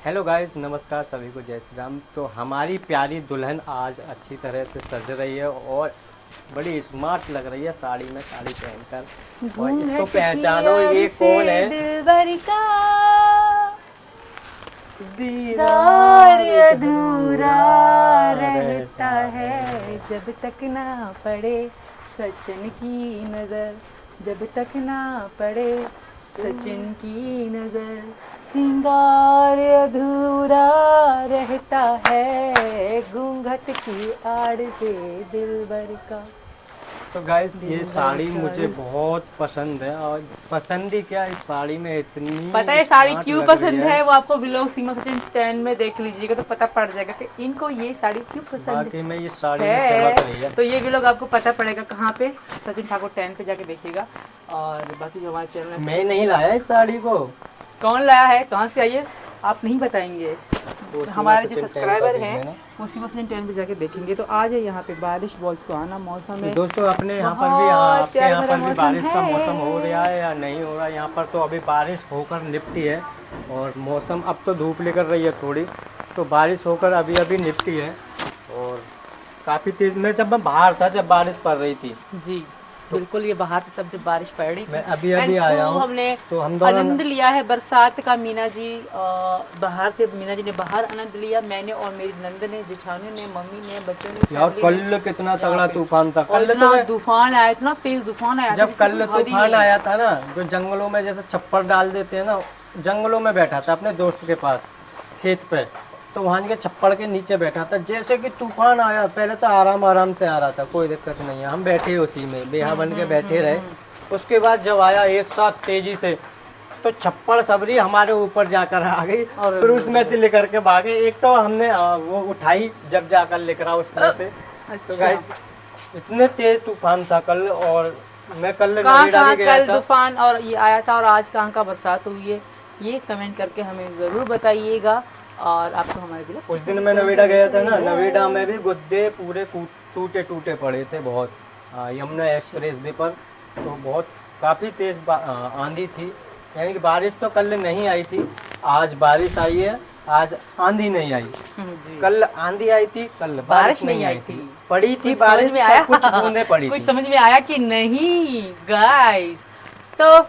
Hello guys, नमस्कार सभी को, जय श्री राम। तो हमारी प्यारी दुल्हन आज अच्छी तरह से सज रही है और बड़ी स्मार्ट लग रही है साड़ी में, साड़ी पहनकर। और इसको पहचानो, ये कौन है? दिलबर का दीदार अधूरा रहता है जब तक ना पड़े सचिन की नजर, जब तक ना पड़े सचिन की नजर। सिंगार अधूरा रहता है घूंघट की आड़ से दिलबर का। तो गाइस, ये साड़ी मुझे बहुत पसंद है। और पसंद ही क्या, इस साड़ी में इतनी पता है साड़ी स्मार्ट क्यों लग रही पसंद है? वो आपको ब्लॉग सीमा सचिन 10 में देख लीजिएगा तो पता पड़ जाएगा कि इनको ये साड़ी क्यों पसंद बाकी में ये साड़ी में चमक रही है। तो ये भी लोग आपको पता पड़ेगा कहाँ पे, सचिन ठाकुर 10 पे जाके देखिएगा। और बाकी जो हमारे चैनल मैं नहीं लाया इस साड़ी को। कौन लाया है, कहाँ से आई है, आप नहीं बताएंगे। हमारे जो सब्सक्राइबर हैं वो सीमा सचिन 10 पे जाके देखेंगे। तो आज है यहाँ पे बारिश, बहुत सुहाना मौसम है दोस्तों। अपने यहाँ पर भी, आपके यहाँ पर भी बारिश का मौसम हो रहा है या नहीं हो रहा है? यहाँ पर तो अभी बारिश होकर निपटी है और मौसम अब तो धूप लेकर रही है थोड़ी, तो बारिश होकर अभी अभी निपटी है। और काफ़ी तेज, मैं बाहर था जब बारिश पड़ रही थी जी, बिल्कुल ये बाहर था तब जब बारिश पड़ रही थी। मैं अभी आया हूँ। हमने तो हम दोनों आनंद लिया है बरसात का। मीना जी बाहर थे, मीना जी ने बाहर आनंद लिया, मैंने और मेरी नंद ने, जेठानी ने, मम्मी ने, बच्चों ने। यार कल कितना तगड़ा तूफान था। कल तो तूफान आया था ना, तेज तूफान आया। जब कल तूफान आया था ना, जो जंगलों में जैसे छप्पर डाल देते हैं ना, जंगलों में बैठा था अपने दोस्त के पास खेत पे। तो वहाँ के छप्पड़ के नीचे बैठा था, जैसे कि तूफान आया। पहले तो आराम आराम से आ रहा था, कोई दिक्कत नहीं है, हम बैठे उसी में बेहा बन के बैठे रहे। उसके बाद जब आया एक साथ तेजी से, तो छप्पड़ सबरी हमारे ऊपर जाकर आ गई और फिर उसमें से लेकर के भागे। एक तो हमने वो उठाई जब जाकर लेकर आओ उसमें से। तो गाइस, इतने तेज तूफान था कल। और मैं कल नोएडा भी गया था। तूफान और ये आया था, और आज कहाँ का बरसात हुई है ये कमेंट करके हमें जरूर बताइएगा। और आपको हमारे लिए उस दिन मैं नोएडा गया था ना, नोएडा में भी गुद्दे पूरे टूटे टूटे पड़े थे बहुत, यमुना एक्सप्रेस वे पर। तो बहुत काफ़ी तेज आंधी थी। यानी कि बारिश तो कल नहीं आई थी, आज बारिश आई है। आज आंधी नहीं आई, कल आंधी आई थी, कल बारिश नहीं आई थी। पड़ी थी बारिश में, आया कुछ बूंदे पड़ी कुछ समझ में आया कि नहीं गाइस? तो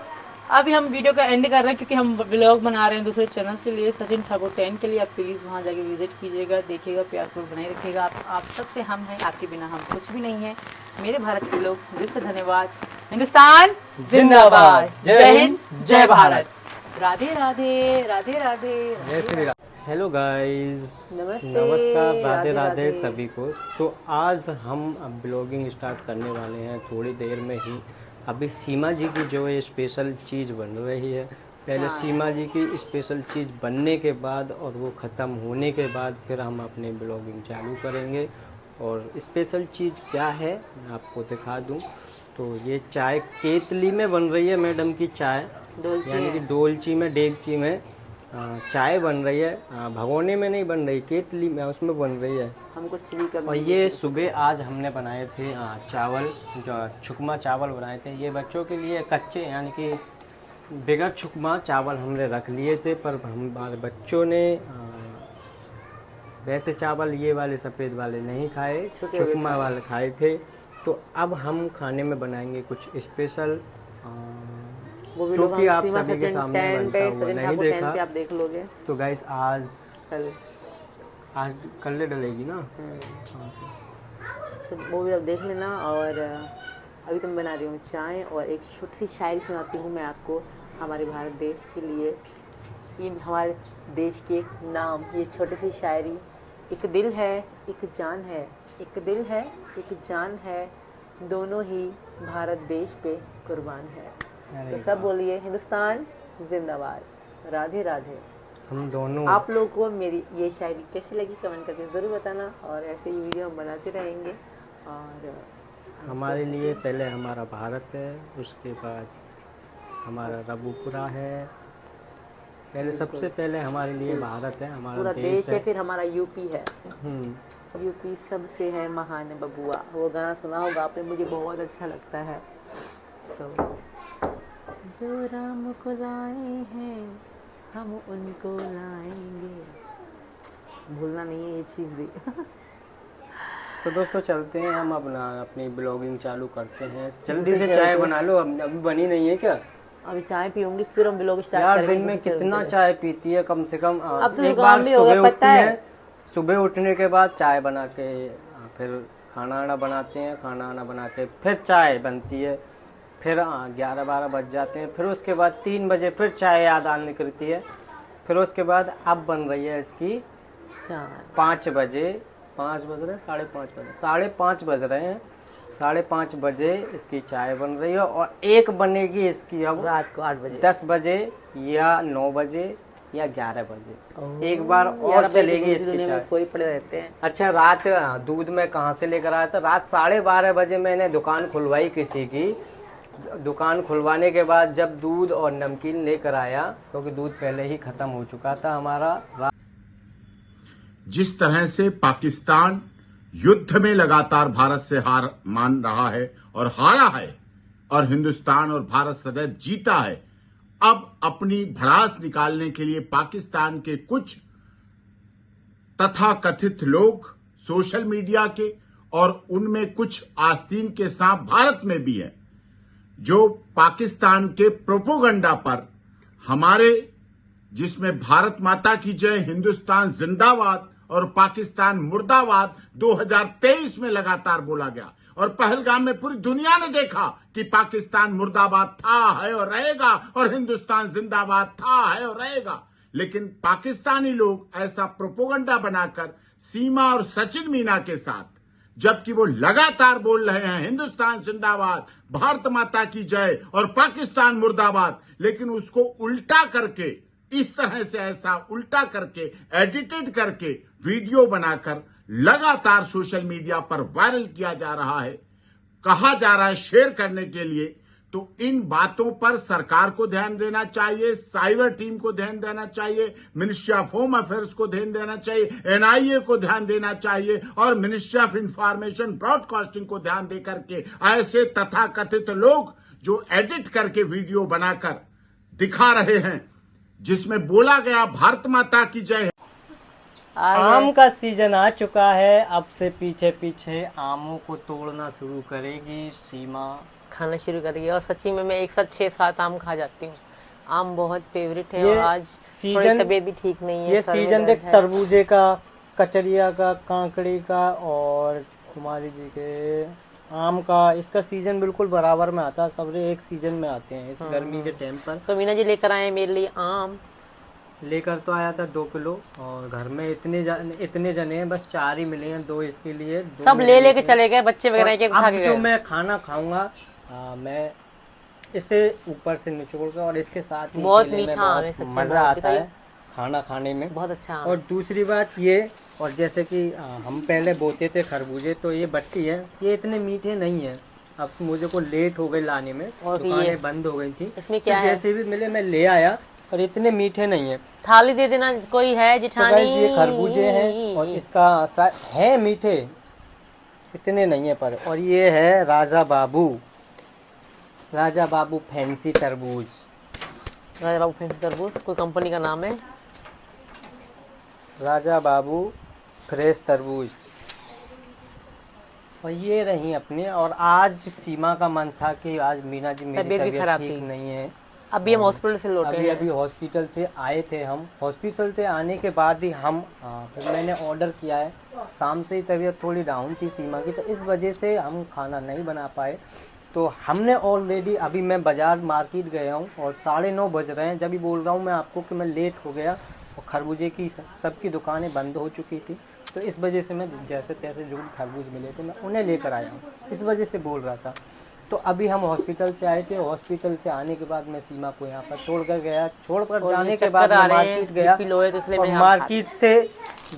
अभी हम वीडियो का एंड कर रहे हैं क्योंकि हम व्लॉग बना रहे हैं दूसरे चैनल के लिए, सचिन ठाकुर 10 के लिए। आप प्लीज़ वहाँ जाके विजिट कीजिएगा, देखिएगा, प्यार से बनाए रखिएगा। आप सबसे हम हैं, आपके बिना हम कुछ भी नहीं है। मेरे भारत के लोग, दिल से धन्यवाद। हिंदुस्तान जिंदाबाद, जय हिंद, जय भारत। राधे राधे, राधे राधे, जय श्री राम। हेलो गाइस, नमस्ते, नमस्कार, राधे राधे राधे राधे सभी को। तो आज हम ब्लॉगिंग स्टार्ट करने वाले हैं थोड़ी देर में ही। अभी सीमा जी की जो है स्पेशल चीज़ बन रही है। पहले सीमा जी की स्पेशल चीज़ बनने के बाद और वो ख़त्म होने के बाद फिर हम अपने ब्लॉगिंग चालू करेंगे। और स्पेशल चीज़ क्या है मैं आपको दिखा दूं। तो ये चाय केतली में बन रही है मैडम की चाय, यानी कि डोलची में, डेगची में चाय बन रही है। भगोने में नहीं बन रही, केतली में, उसमें बन रही है। हम कुछ भी कर। और ये सुबह आज हमने बनाए थे चावल, जो छुकमा चावल बनाए थे। ये बच्चों के लिए कच्चे, यानी कि बगैर छुकमा चावल हमने रख लिए थे, पर हमारे बच्चों ने वैसे चावल ये वाले सफ़ेद वाले नहीं खाए, छुकमा वाले खाए थे। तो अब हम खाने में बनाएंगे कुछ स्पेशल, क्योंकि आप सभी के सामने बनता हुआ नहीं देखा। आप देख लोगे तो गाइस, आज कल डलेगी ना, तो वो भी आप देख लेना। और अभी तो मैं बना रही हूँ चाय, और एक छोटी सी शायरी सुनाती हूँ मैं आपको हमारे भारत देश के लिए। ये हमारे देश के नाम, ये छोटी सी शायरी। एक दिल है, एक जान है, एक दिल है, एक जान है, दोनों ही भारत देश पे कुर्बान है। तो सब बोलिए हिंदुस्तान जिंदाबाद, राधे राधे। हम दोनों। आप लोगों को मेरी ये शायरी कैसी लगी कमेंट करके ज़रूर बताना। और ऐसे ही वीडियो हम बनाते रहेंगे। और हमारे लिए पहले हमारा भारत है, उसके बाद हमारा रबुपुरा है। पहले सबसे पहले हमारे लिए भारत है, हमारा पूरा देश है। फिर हमारा यूपी है, यूपी सबसे है महान बबुआ। वो गाना सुना होगा आपने, मुझे बहुत अच्छा लगता है। तो जो राम को लाए हैं हम उनको लाएंगे, भूलना नहीं है ये चीज़ भी। तो दोस्तों चलते हैं हम अपनी ब्लॉगिंग चालू करते हैं। जल्दी से चाय बना लो, अभी बनी नहीं है क्या? अभी चाय पीऊंगी फिर हम ब्लॉग स्टार्ट यार करेंगे। दिन में कितना चाय पीती है? कम से कम अब तो एक जुकाम बार भी हो गया, सुबह पता उठती है। है, सुबह उठने के बाद चाय बना के फिर खाना आना बनाते हैं, खाना आना बना के फिर चाय बनती है, फिर 11-12 बज जाते हैं, फिर उसके बाद 3 बजे फिर चाय याद आने निकलती है, फिर उसके बाद अब बन रही है इसकी चाय। 5 बजे, 5 बज रहे हैं, 5:30 बजे, 5:30 बज रहे हैं, 5:30 बजे इसकी चाय बन रही है और एक बनेगी इसकी अब रात को 8 बजे, 10 बजे या 9 बजे या 11 बजे, ओह, एक बार 11 और बजे चलेगी दूसरी इसकी दुनिया में चाय। सोए पड़े रहते हैं। अच्छा रात दूध में कहाँ से लेकर आया था? रात 12:30 बजे मैंने दुकान खुलवाई किसी की। दुकान खुलवाने के बाद जब दूध और नमकीन लेकर आया, क्योंकि दूध पहले ही खत्म हो चुका था हमारा। जिस तरह से पाकिस्तान युद्ध में लगातार भारत से हार मान रहा है और हारा है, और हिंदुस्तान और भारत सदैव जीता है, अब अपनी भड़ास निकालने के लिए पाकिस्तान के कुछ तथाकथित लोग सोशल मीडिया के और उनमें कुछ आस्तीन के सांप भारत में भी हैं, जो पाकिस्तान के प्रोपोगंडा पर हमारे, जिसमें भारत माता की जय, हिंदुस्तान जिंदाबाद और पाकिस्तान मुर्दाबाद 2023 में लगातार बोला गया, और पहलगाम में पूरी दुनिया ने देखा कि पाकिस्तान मुर्दाबाद था, है और रहेगा, और हिंदुस्तान जिंदाबाद था, है और रहेगा। लेकिन पाकिस्तानी लोग ऐसा प्रोपोगंडा बनाकर सीमा और सचिन मीना के साथ, जबकि वो लगातार बोल रहे हैं हिंदुस्तान जिंदाबाद, भारत माता की जय और पाकिस्तान मुर्दाबाद, लेकिन उसको उल्टा करके, इस तरह से ऐसा उल्टा करके, एडिटेड करके वीडियो बनाकर लगातार सोशल मीडिया पर वायरल किया जा रहा है, कहा जा रहा है शेयर करने के लिए। तो इन बातों पर सरकार को ध्यान देना चाहिए, साइबर टीम को ध्यान देना चाहिए, मिनिस्ट्री ऑफ होम अफेयर्स को ध्यान देना चाहिए, एनआईए को ध्यान देना चाहिए, और मिनिस्ट्री ऑफ इंफॉर्मेशन ब्रॉडकास्टिंग को ध्यान देकर के ऐसे तथाकथित लोग जो एडिट करके वीडियो बनाकर दिखा रहे हैं, जिसमें बोला गया भारत माता की जय। आम का सीजन आ चुका है, अब से पीछे पीछे आमों को तोड़ना शुरू करेगी सीमा, खाना शुरू करेगी। और सच्ची में मैं एक साथ 6-7 आम खा जाती हूँ। आम बहुत फेवरेट है, ये और आज थोड़ी तबीयत भी ठीक नहीं है। ये सर में सीजन दर्द देख, है। तरबूजे का, कचरिया का, कांकड़ी का और तुम्हारी जी के आम का, इसका सीजन बिल्कुल बराबर में आता है। सब एक सीजन में आते हैं इस गर्मी के टाइम पर। तो मीना जी लेकर आए मेरे लिए आम। लेकर तो आया था 2 किलो, और घर में इतने जने हैं, बस 4 ही मिले हैं, 2 इसके लिए, 2 सब मेरे लेके लिए। चले गए, बच्चे वगैरह और के खा के अब जो गए। मैं खाना खाऊंगा मैं इसे ऊपर से निचोड़ कर, और इसके साथ ही बहुत केले में मीठा आम है, बहुत सच्ची मजा बात आता है दिखाइए। खाना खाने में। बहुत अच्छा आम। और दूसरी बात ये, और जैसे कि हम पहले बोते थे खरबूजे, तो ये बट्टी है, ये इतने मीठे नहीं है। अब मुझे को लेट हो गई लाने में, और दुकानें ये बंद हो गई थी, इसमें तो क्या है? जैसे भी मिले मैं ले आया, और इतने मीठे नहीं है। थाली दे देना, कोई है तो जिठानी। गाइस ये खरबूजे हैं, और इसका है मीठे, इतने नहीं है पर। और ये है राजा बाबू फैंसी तरबूज। राजा बाबू फैंसी तरबूज कोई कंपनी का नाम है। राजा बाबू फ्रेश तरबूज। और ये रही अपने। और आज सीमा का मन था कि आज मीना जी मेरी तबीयत भी तबीयत खराब ठीक थी। नहीं है। अभी हम हॉस्पिटल से लौटे हैं। अभी हॉस्पिटल से आए थे हम। हॉस्पिटल से आने के बाद ही हम फिर मैंने ऑर्डर किया है। शाम से ही तबीयत थोड़ी डाउन थी सीमा की, तो इस वजह से हम खाना नहीं बना पाए। तो हमने ऑलरेडी, अभी मैं बाज़ार मार्केट गया हूँ और 9:30 बज रहे हैं, जब भी बोल रहा हूँ मैं आपको कि मैं लेट हो गया, और खरबूजे की सबकी दुकानें बंद हो चुकी थी। तो इस वजह से मैं जैसे तैसे जो भी खरबूज मिले थे मैं उन्हें लेकर आया हूँ, इस वजह से बोल रहा था। तो अभी हम हॉस्पिटल से आए थे। हॉस्पिटल से आने के बाद मैं सीमा को यहाँ पर छोड़कर गया। छोड़कर जाने के बाद मैं मार्केट गया, और मार्केट से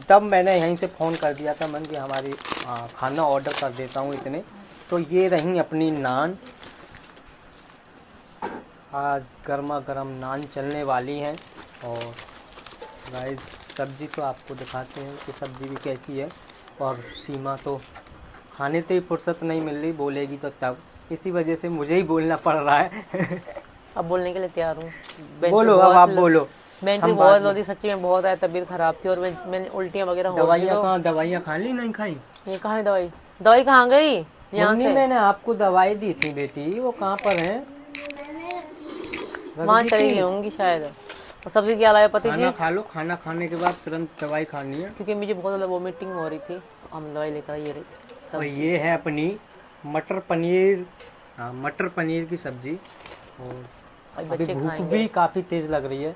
तब मैंने यहीं से फ़ोन कर दिया था मन कि हमारी खाना ऑर्डर कर देता हूँ इतने। तो ये रही अपनी नान, आज गर्मा गर्म नान चलने वाली हैं। और गाइस सब्ज़ी तो आपको दिखाते हैं कि सब्ज़ी भी कैसी है। और सीमा तो खाने से ही फुर्सत नहीं मिल रही, बोलेगी तो तब, इसी वजह से मुझे ही बोलना पड़ रहा है। अब बोलने के लिए तैयार हूँ। बोलो, अब आप बोलो। मेंटली हम बहुत बाद में- होती, सच्ची में बहुत आया, तबीयत खराब थी और मैंने उल्टियाँ वगैरह हो गई। दवाइयाँ कहाँ, दवाइयाँ खा ली नहीं खाई? ये कहाँ है दवाई? दवाई कहाँ गई यहाँ मम्मी से? मैंने आपको दवाई दी थी बेटी, वो कहाँ पर है? वहाँ चली गई होंगी शायद। और सब्जी क्या लाया पति जी? खाना खा लो, खाना खाने के बाद तुरंत दवाई खानी है। क्योंकि मुझे बहुत ज़्यादा वोमिटिंग हो रही थी, हम दवाई लेकर ये रही और सब। ये है अपनी मटर पनीर, हाँ मटर पनीर की सब्जी। और अभी बच्चे भूख खाएंगे। भी काफ़ी तेज़ लग रही है।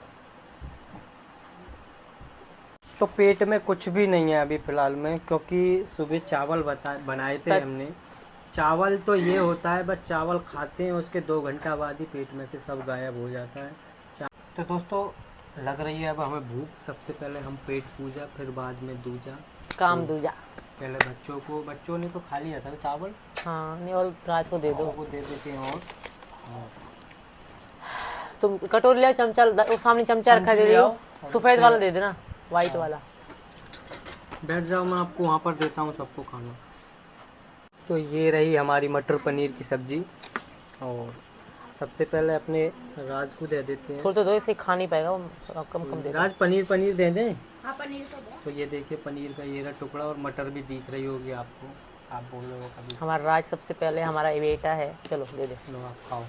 तो पेट में कुछ भी नहीं है अभी फ़िलहाल में, क्योंकि सुबह चावल बनाए थे हमने। चावल तो ये होता है, बस चावल खाते हैं उसके 2 घंटा बाद ही पेट में से सब गायब हो जाता है। तो दोस्तों लग रही है अब हमें भूख। सबसे पहले हम पेट पूजा, फिर बाद में दूजा काम दूजा। पहले बच्चों ने तो खा लिया था चावल, हाँ नहीं, और राज को दे दो। को दे देते हैं। और तुम कटोरी ले, चमचा वो सामने चमचा रखा दे रही हो, सफेद वाला दे देना, व्हाइट वाला। बैठ जाओ, मैं आपको वहाँ पर देता हूँ सबको खाना। तो ये रही हमारी मटर पनीर की सब्जी। और सबसे पहले अपने राज को दे देते हैं। थोड़ा तो दो, इसे खा नहीं पाएगा वो, कम कम दे दो। राज पनीर दे दें? हाँ पनीर तो ये देखिए पनीर का ये रहा टुकड़ा, और मटर भी दिख रही होगी आपको, आप बोल रहे हो कभी। हमारा राज सबसे पहले हमारा बेटा है, चलो दे दे। लो आप खाओ।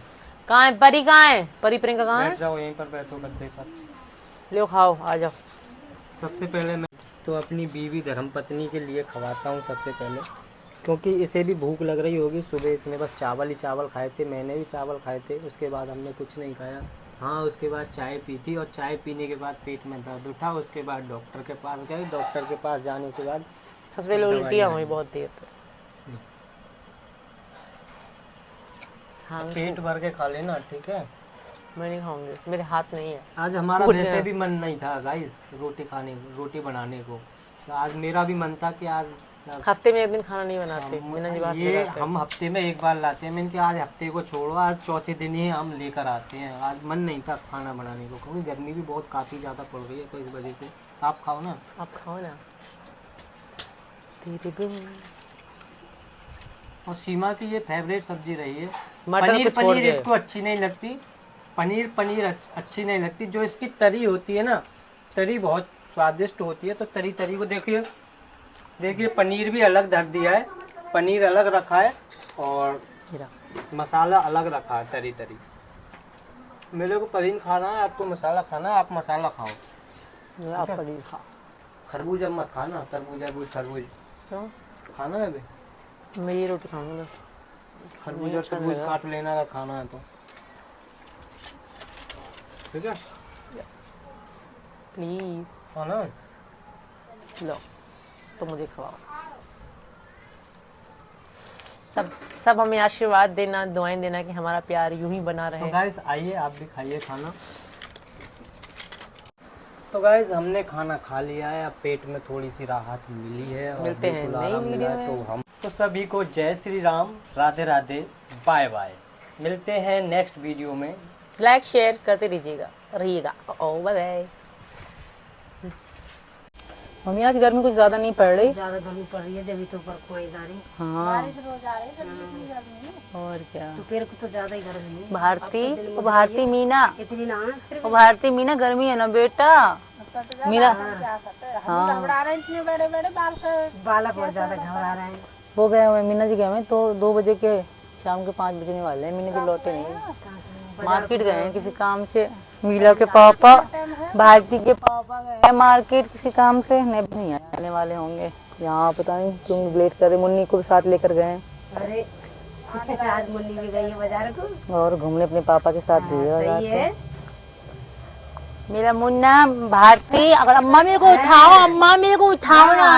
कहाँ है परी? कहाँ है परी? प्रियंका कहाँ बैठ है? जाओ, यहीं पर बैठो गद्दे पर। लो खाओ, आ जाओ। सबसे पहले मैं तो अपनी बीवी धर्मपत्नी के लिए खवाता हूँ सबसे पहले, क्योंकि इसे भी भूख लग रही होगी। सुबह इसने बस चावल ही चावल खाए थे, मैंने भी चावल खाए थे, उसके बाद हमने कुछ नहीं खाया। हाँ उसके बाद चाय पी थी, और चाय पीने के बाद पेट में दर्द उठा, उसके बाद डॉक्टर के पास गए। डॉक्टर के पास जाने के बाद सबसे पहले उल्टियाँ हुई बहुत देर तक। हाँ पेट भर के खा लेना, ठीक है? मैं नहीं खाऊंगी, मेरे हाथ नहीं है। आज हमारा उठ वैसे गया। भी मन नहीं था गाइस रोटी बनाने को। तो आज मेरा भी मन था कि आज हफ्ते में एक दिन खाना नहीं बनाते, मीना जी बात ये लगाते हैं। हम हफ्ते में एक बार लाते हैं। मैंने कहा आज हफ्ते को छोड़ो, आज चौथे दिन ही हम लेकर आते हैं। आज मन नहीं था खाना बनाने को, क्योंकि गर्मी भी बहुत काफ़ी ज़्यादा पड़ रही है, तो इस वजह से। आप खाओ ना। आप खाओ ना। तेरे बिन और सीमा की ये फेवरेट सब्जी रही है। मटर को छोड़ पनीर के। इसको अच्छी नहीं लगती, पनीर अच्छी नहीं लगती। जो इसकी तरी होती है ना, तरी बहुत स्वादिष्ट होती है। तो तरी को देखिए पनीर भी अलग धर दिया है, पनीर अलग रखा है, और मसाला अलग रखा है। तरी मेरे को पनीर खाना है, आपको मसाला खाना है, आप मसाला खाओ। आप पनीर खाओ। खरबूजा मत खाना, खरबूज क्यों? खाना है बे। मैं ये रोटी खाऊंगा बस। खरबूजा तरबूज काट लेना अगर खाना है तो, ठीक है? प्लीज खाना है? लो, तो मुझे खवाओ। सब हमें आशीर्वाद देना, दुआएं देना कि हमारा प्यार यूं ही बना तो रहे। गाइस आइए आप भी खाइए खाना। तो गाइस हमने खाना खा लिया है, अब पेट में थोड़ी सी राहत मिली है, और मिलते हैं बिल्कुल नई आराम मिला है। वीडियो तो हम तो सभी को जय श्री राम, राधे राधे, बाय बाय। मिलते हैं नेक्स्ट वीडियो में। लाइक शेयर करते रहिएगा। ओ बाय बाय। मम्मी आज गर्मी कुछ ज्यादा नहीं पड़ रही। ज्यादा गर्मी पड़ रही है, जब तो ऊपर कोई गाड़ी हाँ रोज आ रही है, और क्या। दोपहर को तो ज्यादा ही गर्मी है। भारती मीना, इतनी ना ओ भारती मीना गर्मी है ना बेटा। मीना बालक और ज्यादा घबरा रहे हैं। वो गए हुए मीना जी गए हुए, तो 2 बजे के शाम के 5 बजने वाले हैं। मीना जी लौटे नहीं, मार्केट गए हैं किसी काम से। मीला के पापा, भारती के पापा गए हैं मार्केट किसी काम से, नहीं आने वाले होंगे। यहाँ पता नहीं क्यों लेट कर रहे। मुन्नी को भी साथ लेकर गए हैं, अरे आज मुन्नी भी गई है बाजार को, और घूमने अपने पापा के साथ भी सही है। मेरा मुन्ना। भारती अगर अम्मा मेरे को उठाओ, अम्मा मेरे को उठाओ ना,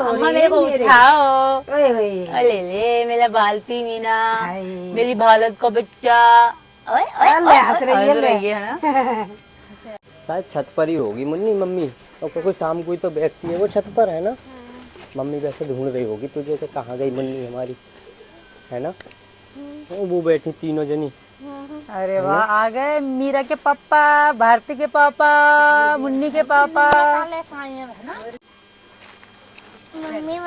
अम्मा मेरे को उठाओ। ओए ओए अरे ले मेरा भारती मीना, हाय। मेरी भारत का बच्चा। ओए हंस रही है है। शायद छत पर ही होगी मुन्नी मम्मी, और कोई शाम को ही तो बैठती है, वो छत पर है ना। मम्मी वैसे ढूंढ रही होगी तुझे कि कहाँ गई मुन्नी हमारी, है ना? वो बैठी तीनों जनी। अरे वाह, आ गए मीरा के पापा, भारती के पापा, मुन्नी के पापा। मम्मी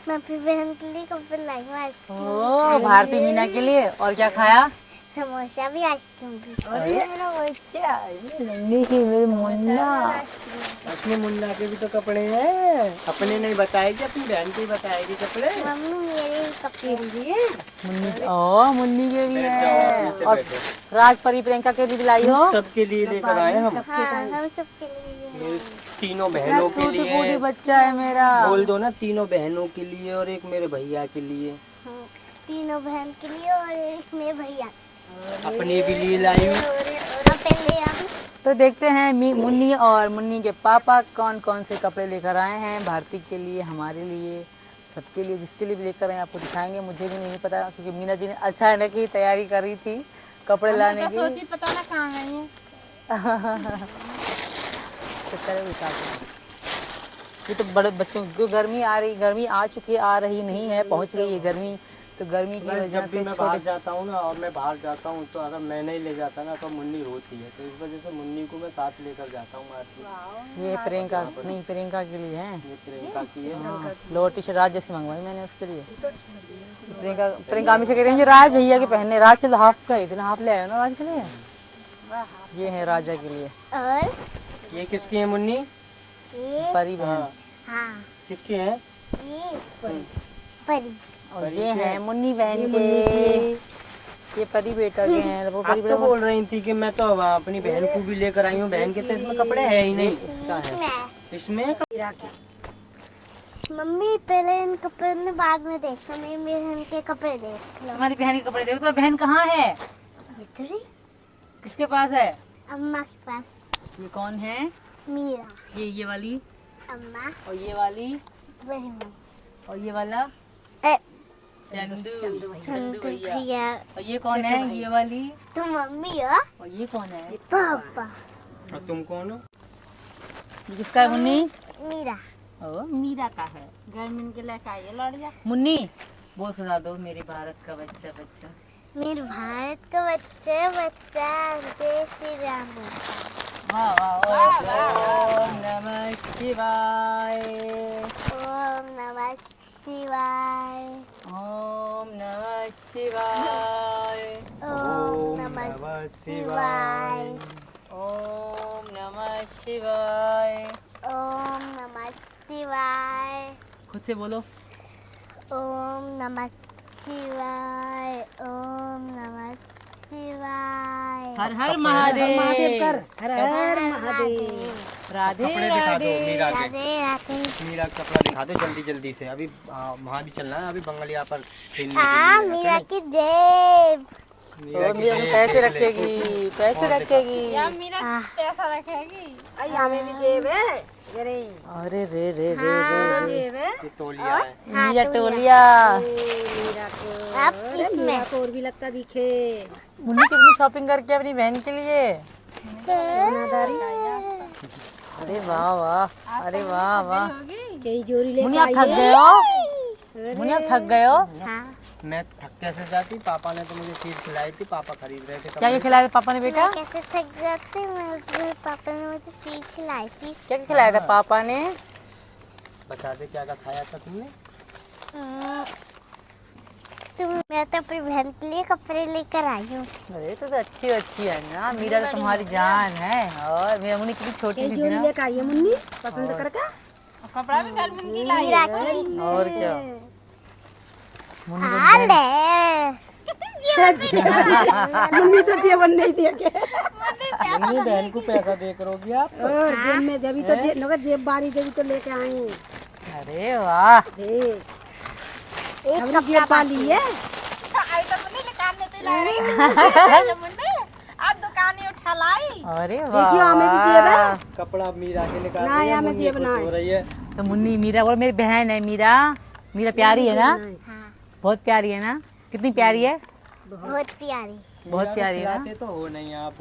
मैं अपनी बहन के लिए कपड़े लाई हूँ। ओ भारती मीना के लिए। और क्या खाया? समोसा भी आइसक्रीम भी। अरे मेरा बच्चा, ये नन्ही सी मेरी मुन्ना। अपने मुन्ना के भी तो कपड़े हैं। अपने नहीं बताएगी, अपनी बहन के ही बताएगी कपड़े। मम्मी मेरे कपड़े लिए। मुन्नी के भी बैठ जाओ, है। नीचे और बैठो। राज परी प्रियंका के लिए भी लाई हो। सबके लिए लेकर आए हम। हाँ हम सबके लिए। मेरे तीनों बहनों के टूटी फूटी लिए। बच्चा है मेरा। बोल दो ना, तीनों बहनों के लिए और एक मेरे भैया के लिए। हाँ, तीनों बहन के लिए और एक मेरे भैया। अपने भी लिए लाई हूँ। और पहले आप तो देखते हैं मुन्नी और मुन्नी के पापा कौन कौन से कपड़े लेकर आए हैं भारती के लिए, हमारे लिए, सबके लिए, जिसके लिए भी लेकर आए आपको दिखाएंगे। मुझे भी नहीं पता क्योंकि मीना जी ने अच्छा है ना कि तैयारी करी थी कपड़े लाने की। सोची पता ना कहाँ गई है। तो करे हिसाब से। ये तो बड़े बच्चों की गर्मी आ रही, गर्मी आ चुकी है, आ रही नहीं है, पहुंच गई है गर्मी। तो गर्मी की वजह जब भी से मैं बाहर जाता हूँ ना, और मैं बाहर जाता हूँ तो अगर मैं नहीं ले जाता ना तो मुन्नी रोती है। तो इस वजह से मुन्नी को मैं साथ लेकर जाता हूँ मार्केट। ये प्रियंका नहीं, प्रियंका के लिए है। ये प्रियंका की है। लोअर टी शर्ट राज जैसी मंगवाई मैंने उसके लिए। प्रियंका हमेशा कह रही है ये राज भैया के पहनने। राज के लिए हाफ का इतना हाफ ले आए ना राज के लिए। ये है राजा के लिए। और ये किसकी है मुन्नी? ये परी बहन। हाँ, हाँ किसकी है? ये परी। और ये है मुन्नी बहन के। ये परी बेटा के हैं। वो परी आप तो बेटा बोल रही थी कि मैं तो अपनी बहन को भी लेकर आई हूँ। बहन के तो इसमें कपड़े है ही नहीं। इसका है इसमें। मम्मी पहले इन कपड़े में बाद में देखो। मेरी बहन के कपड़े देख लो। तुम्हारी बहन के कपड़े देखो। तुम्हारी बहन कहाँ है? इधर ही किसके पास है? अम्मा के पास। ये कौन है? मीरा ये वाली। अम्मा और ये वाली। बहन और ये वाला ए, चंदू चंदू भैया। भैया। और ये कौन है? ये वाली। तुम मम्मी हो? और ये कौन है? पापा। और तुम कौन हो? ये किसका है मुन्नी? मीरा। ओ मीरा का है। गर्मी के लेकर आइए लड़िया। मुन्नी वो सुना दो मेरे भारत का बच्चा बच्चा। मेरे भारत का बच्चा जय श्री राम। वाह वाह वाह। ओम नमः शिवाय। ओम नमः शिवाय। ओम नमः शिवाय। ओम नमः शिवाय। ओम नमः शिवाय। ओम नमः शिवाय। खुद से बोलो। ओम नमः शिवाय। ओम नमः शिवाय। हर हर महादेव। हर हर महादेव। राधे कपड़े दिखा दो राधे। मीरा के। राधे राधे। मीरा का कपड़ा दिखा दो जल्दी जल्दी से। अभी वहाँ भी चलना है। अभी बंगलिया पर खेलने के हाँ लिए, मीरा है की जेब। कि नहीं? और मीरा की में पैसे जेब देख ले। रखेगी, पैसे रखेगी। या मेरा पैसा रखेगी। हमें भी जेब है। अरे अरे रे रे रे रे। जेब है। ये तौलिया है। मीरा टोलिया। मेरा को अब इसमें और भी लगता दिखे। मुन्नी कितनी शॉपिंग करके अपनी बहन के लिए। अरे वाह वाह। अरे वाह वाह। कई जोरी ले मुन्नी आप थक गए हो? मुन्नी आप थक गए हो? हाँ मैं थक कैसे जाती? पापा ने तो मुझे चीज खिलाई थी। पापा खरीद रहे थे क्या क्या कपड़े। खिलाया था पापा ने बेटा? मैं कैसे थक जाती। मेरे पापा ने मुझे चीज खिलाई थी। क्या क्या खिलाया था पापा ने? बता दे क्या क्या खाया था तुमने? मैं तो अपनी बहन के लिए कपड़े लेकर आई हूँ। अरे तो अच्छी अच्छी है ना। मीरा तो तुम्हारी जान है। और मेरा मुन्नी कितनी छोटी सी थी ना। लेकर आई है मुन्नी पसंद करके। कपड़ा भी गर्मी की लाई मीरा की। और क्या। आले। मुन्नी तो जेवन नहीं देके। मुन्नी बहन को पैसा दे करोगी आप? और जेब में जब तो जेब बारी जब तो लेके आई। अरे वाह। एक हमने जेब पाली है। आई तो मुन्नी दुकान में तो ला रही मुन्नी आज दुकान उठा लाई। अरे देखियो हमें भी जेब वाह। है। कपड़ा मीरा के निकाल ना, दिया, यहाँ में मुन्नी जेब खुश ना हो है। रही है। तो मुन्नी मीरा और मेरी बहन है मीरा। मीरा प्यारी है ना? हाँ बहुत प्यारी है ना? कितनी प्यारी है? बहुत प्यारी। बहुत मीरा को प्यारी है ना? खिलाते तो हो नहीं आप।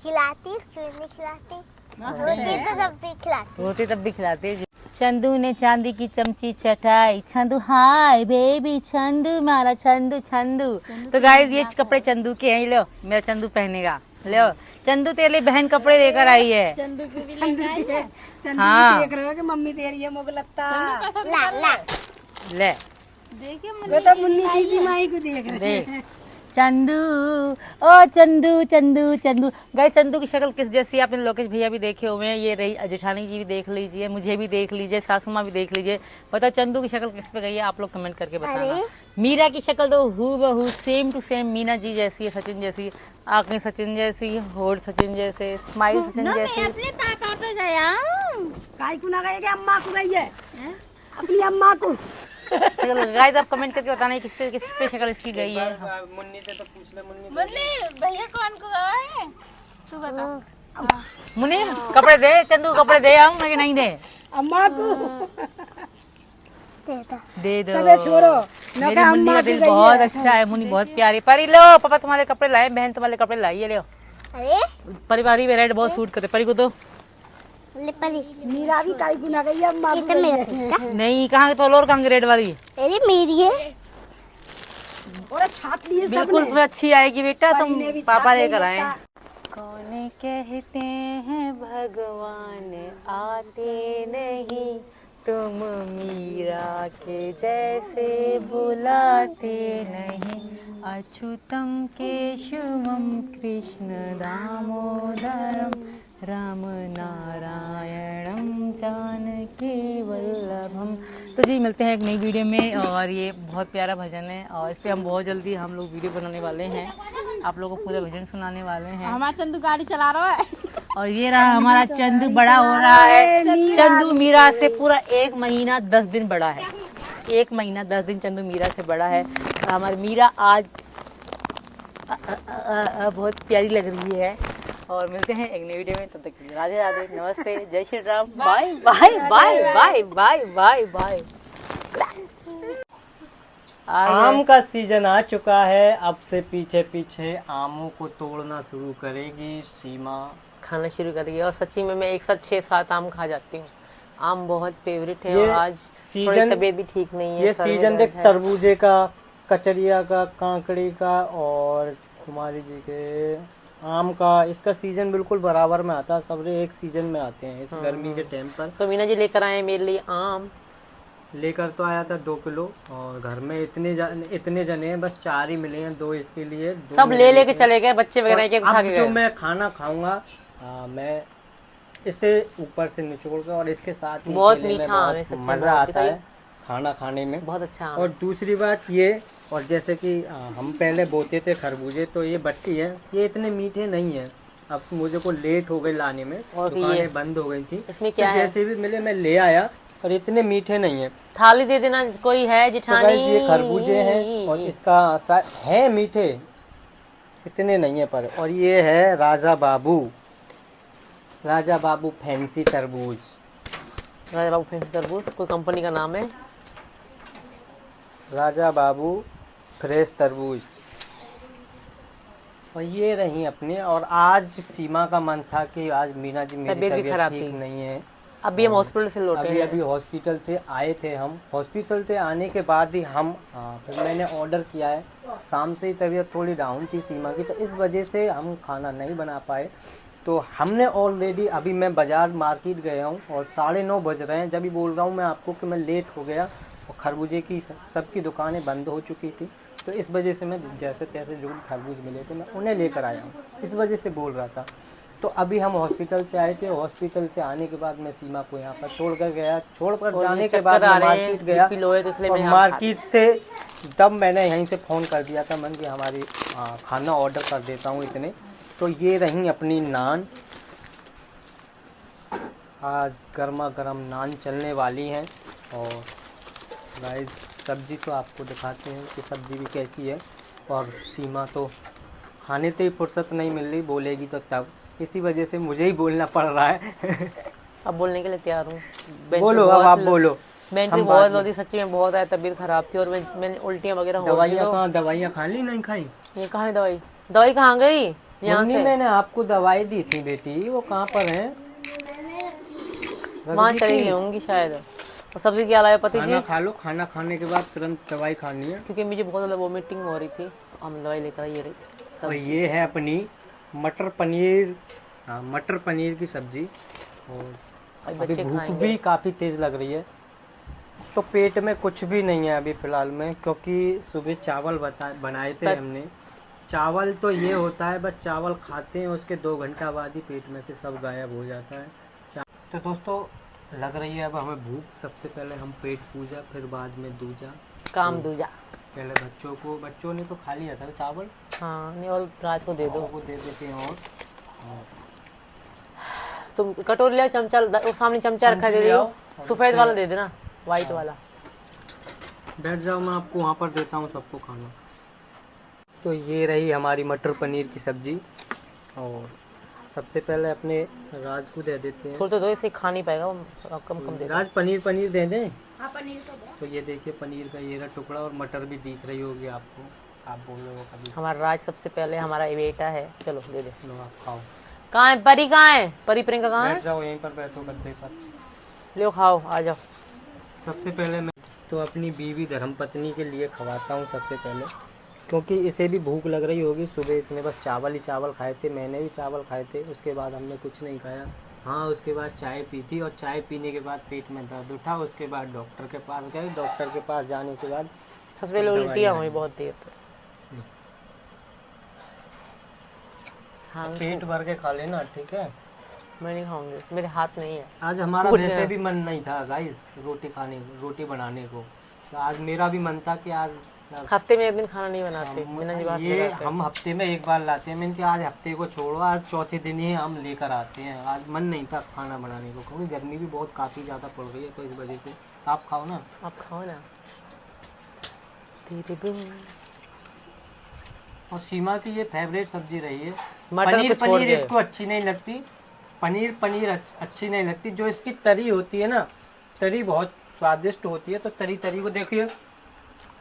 खिलाती फिर नहीं खिलाती। रोटी तो जब भी खिलाती। रोटी तब भी खिलाते। चंदू ने चांदी की चमची चटाई। Chandu hi baby. चंदू मारा चंदू चंदू। तो गाइस ये कपड़े चंदू के हैं। लो मेरा चंदू पहनेगा। लो चंदू तेरे लिए बहन कपड़े लेकर आई है। चंदू हाँ। देख रहे हो कि मम्मी तेरी है मुगलत्ता। ला ला। ले वो तो मुन्नी जी माई को देख रहे देख। चंदू, ओ चंदू चंदू चंदू। गाइस चंदू की शक्ल किस जैसी है आपने लोकेश भैया भी देखे हुए हैं, ये रही जेठानी जी भी देख लीजिए, मुझे भी देख लीजिए, सासू माँ भी देख लीजिए। बताओ चंदू की शक्ल किस पे गई है, आप लोग कमेंट करके बताना। मीरा की शक्ल तो हूबहू same to same Meena ji जैसी है, सचिन जैसी, आंखें सचिन जैसी, होठ सचिन जैसे, स्माइल सचिन जैसी। अपने पापा पे गया काय को ना गए कि अम्मा को गई है अपनी अम्मा को। गाइस आप कमेंट करके बताना किस पे शक्ल इसकी गई है। मुन्नी से तो पूछ ले, मुन्नी मुन्नी भैया कौन को है तू बता। मुन्नी कपड़े दे, चंदू कपड़े दे हम कि नहीं दे? अम्मा को दे दो। सबे छोड़ो मेरी मुन्नी का दिल बहुत अच्छा है, मुन्नी बहुत प्यारी। परी लो पापा तुम्हारे कपड़े लाए, बहन तुम्हारे कपड़े लाई है, लो। अरे परिवारी वे रेड बहुत सूट करते, परी को दो। ले परी, मीरा भी काय को ना गई है अम्मा ये को तो गई मेरा है। परी का। नहीं कहाँ तो और कहाँ रेड वाली? अरे मेरी है। और छाप लिए बिल्कुल तुम्हें अच्छी आएगी बेटा, तुम ने भी पापा छाप लेकर लिया आए। कौन कहते हैं भगवान आते नहीं, तुम मीरा के जैसे बुलाते नहीं। अच्युतम केशवम कृष्ण दामोदरम राम नारायणम जानकी वल्लभम। तो जी मिलते हैं एक नई वीडियो में, और ये बहुत प्यारा भजन है और इस पे हम बहुत जल्दी हम लोग वीडियो बनाने वाले हैं, आप लोगों को पूरा भजन सुनाने वाले हैं। हमारा चंदू गाड़ी चला रहा है। और ये रहा हमारा चंदू बड़ा हो रहा है। चंदू मीरा से पूरा 1 महीना 10 दिन बड़ा है, 1 महीना 10 दिन चंदू मीरा से बड़ा है। और हमारी मीरा आज बहुत प्यारी लग रही है। और मिलते हैं एक नई वीडियो में, तब तक के लिए राधे राधे, नमस्ते, जय Shri Ram, bye bye bye bye bye bye bye. आम का सीजन आ चुका है, अब से पीछे पीछे आमों को तोड़ना शुरू करेगी सीमा। खाना शुरू करेगी और सच्ची में मैं एक साथ 6-7 आम खा जाती हूँ। आम बहुत फेवरेट है ये और आज सीजन- तबीयत भी ठीक नहीं है। ये सर में सीजन दर्द देख है। तरबूजे का, कचरिया का, कांकड़ी का और तुम्हारी जी के आम का, इसका सीजन बिल्कुल बराबर में आता है, सब एक सीजन में आते हैं इस गर्मी के टाइम पर। तो मीना जी लेकर आए मेरे लिए आम। लेकर तो आया था 2 किलो, और घर में इतने जने हैं, बस 4 ही मिले हैं, 2 इसके लिए, 2 सब मेरे लेके लिए। चले गए, बच्चे वगैरह और के खा अब के जो गए। मैं खाना खाऊंगा मैं इसे ऊपर से निचोड़ कर, और इसके साथ ही बहुत केले में मीठा बहुत आम है, सच्ची मजा बात आता है खाना खाने में। बहुत अच्छा आम। और दूसरी बात ये, और जैसे कि हम पहले बोते थे खरबूजे, तो ये बट्टी है, ये इतने मीठे नहीं है। अब मुझे को लेट हो गई लाने में, और फिर दुकानें ये- बंद हो गई थी, इसमें क्या तो है? जैसे भी मिले मैं ले आया, और इतने मीठे नहीं है। थाली दे देना, कोई है तो जिठानी? गाइस ये खरबूजे हैं, और इसका है मीठे, इतने नहीं है पर। और ये है राजा बाबू फैंसी तरबूज। राजा बाबू फैंसी तरबूज कोई कंपनी का नाम है। राजा बाबू फ्रेश तरबूज। और ये रही अपने, और आज सीमा का मन था कि आज मीना जी मेरी तबीयत भी तबीयत खराब ठीक थी। नहीं है। अभी हम हॉस्पिटल से लौटे अभी हैं। हॉस्पिटल से आए थे हम, हॉस्पिटल से आने के बाद ही हम फिर मैंने ऑर्डर किया है। शाम से ही तबीयत थोड़ी डाउन थी सीमा की, तो इस वजह से हम खाना नहीं बना पाए। तो हमने ऑलरेडी, अभी मैं बाजार मार्केट गया हूँ और 9:30 बज रहे हैं, जब भी बोल रहा हूँ मैं आपको कि मैं लेट हो गया, और खरबूजे की सबकी दुकानें बंद हो चुकी थी। तो इस वजह से मैं जैसे तैसे जो भी खरबूज मिले थे मैं उन्हें लेकर आया हूँ, इस वजह से बोल रहा था। तो अभी हम हॉस्पिटल से आए थे, हॉस्पिटल से आने के बाद मैं सीमा को यहाँ पर छोड़कर गया, छोड़कर और जाने ये के बाद चक्कर आ मैं रहे हैं, मार्केट गया, BP लो है तो इसलिए और मैं यहाँ खा- मार्केट से तब मैंने यहीं से फ़ोन कर दिया था मन कि हमारी खाना ऑर्डर कर देता हूँ इतने। तो ये रही अपनी नान, आज गर्मा गर्म नान चलने वाली हैं। और गाइस सब्जी तो आपको दिखाते हैं कि सब्जी भी कैसी है। और सीमा तो खाने से ही फुर्सत नहीं मिल रही, बोलेगी तो तब, इसी वजह से मुझे ही बोलना पड़ रहा है। अब बोलने के लिए तैयार हूँ। बोलो, अब आप बोलो। बैटरी हम बहुत बात लो थी, सच्ची में बहुत आया, तबीयत खराब थी और मैंने उल्टियाँ वगैरह हो गई। दवाइयाँ कहाँ, दवाइयाँ खा ली नहीं खाई? ये कहाँ है दवाई? दवाई कहाँ गई यहाँ मम्मी से? मैंने आपको दवाई दी थी बेटी, वो कहाँ पर है? वहाँ चली गई होंगी शायद। और सब्जी क्या लाए पति जी? खाना खा लो, खाना खाने के बाद तुरंत दवाई खानी है। क्योंकि मुझे बहुत ज़्यादा वोमिटिंग हो रही थी, हम दवाई लेकर ये रही। और ये है अपनी मटर पनीर की सब्जी। और अभी बच्चे भूख खाएंगे। भी काफ़ी तेज़ लग रही है, तो पेट में कुछ भी नहीं है अभी फ़िलहाल में, क्योंकि सुबह चावल बनाए थे हमने, चावल तो ये होता है, बस चावल खाते हैं उसके 2 घंटा बाद ही पेट में से सब गायब हो जाता है। तो दोस्तों लग रही है अब हमें भूख। सबसे पहले हम पेट पूजा, फिर बाद में दूजा काम दूजा। पहले बच्चों ने तो खा लिया था चावल, हाँ नहीं, और राज को दे दो। को दे देते हैं। और तुम कटोरी ले, चमचा वो सामने चमचा रखा दे रही हो, सफेद वाला दे देना, व्हाइट वाला। बैठ जाओ, मैं आपको वहाँ पर देता हूँ सबको खाना। तो ये रही हमारी मटर पनीर की सब्जी, और सबसे पहले अपने राज को दे देते हैं। थोड़ा तो दो, इसे खा नहीं पाएगा वो, कम कम दे दो। राज पनीर दे दें। हाँ पनीर तो दो। तो ये देखिए पनीर का ये रहा टुकड़ा, और मटर भी दिख रही होगी आपको, आप बोल रहे हो कभी। हमारा राज सबसे पहले हमारा बेटा है, चलो दे दे। लो आप खाओ। कहाँ है परी, कहाँ है परी, प्रियंका कहाँ बैठ है? जाओ, यहीं पर बैठो गद्दे पर। लो खाओ, आ जाओ। सबसे पहले मैं तो अपनी बीवी धर्मपत्नी के लिए खवाता हूँ सबसे पहले, क्योंकि इसे भी भूख लग रही होगी। सुबह इसने बस चावल ही चावल खाए थे, मैंने भी चावल खाए थे, उसके बाद हमने कुछ नहीं खाया। हाँ, उसके बाद चाय पी थी, और चाय पीने के बाद पेट में दर्द उठा। उसके बाद डॉक्टर के पास गए, डॉक्टर के पास जाने के बाद सबसे पहले उल्टियाँ हुई बहुत देर तक। हाँ पेट भर के खा लेना, ठीक है। मैं नहीं खाऊंगी, मेरे हाथ नहीं है। आज हमारा उठ वैसे गया। भी मन नहीं था गाइस रोटी बनाने को, तो आज मेरा भी मन था कि आज हफ्ते में एक दिन खाना नहीं बनाते, बिना जी बात ये लगाते। हम हफ्ते में एक बार लाते हैं। मैंने कहा आज हफ्ते को छोड़ो, आज चौथे दिन ही हम लेकर आते हैं। आज मन नहीं था खाना बनाने को, क्योंकि गर्मी भी बहुत काफ़ी ज़्यादा पड़ रही है, तो इस वजह से। आप खाओ ना। आप खाओ ना। तेरे बिन और सीमा की ये फेवरेट सब्जी रही है। मटर को छोड़ पनीर के। इसको अच्छी नहीं लगती, पनीर अच्छी नहीं लगती। जो इसकी तरी होती है ना, तरी बहुत स्वादिष्ट होती है। तो तरी को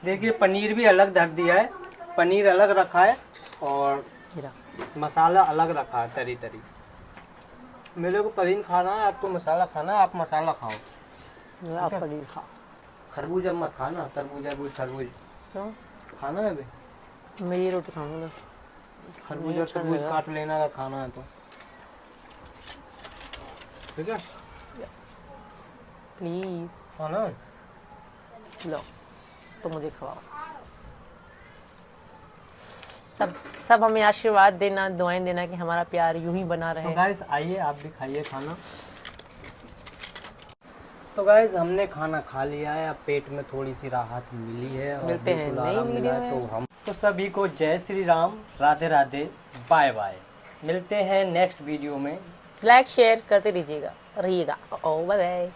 देखिए पनीर भी अलग धर दिया है, पनीर अलग रखा है, और हीरा। मसाला अलग रखा है। तरी मेरे को पनीर खाना है, आपको मसाला खाना है, आप मसाला खाओ। आप पनीर खाओ। खरबूजा मत खाना, तरबूज क्यों? खाना है बे। मैं ये रोटी खाऊंगा। खरबूजा तरबूज काट लेना अगर खाना है तो, ठीक है। प्लीज खाना है? लो, तो मुझे खवाओ। सब हमें आशीर्वाद देना, दुआएं देना कि हमारा प्यार यूं ही बना तो रहे। गाइस आइए, आप भी खाइए खाना। तो गाइस हमने खाना खा लिया है, अब पेट में थोड़ी सी राहत मिली है, और मिलते हैं बिल्कुल नई आराम मिला है। वीडियो तो हम तो सभी को जय श्री राम, राधे राधे, बाय बाय। मिलते हैं नेक्स्ट वीडियो में। लाइक शेयर करते रहिएगा। ओ बाय बाय।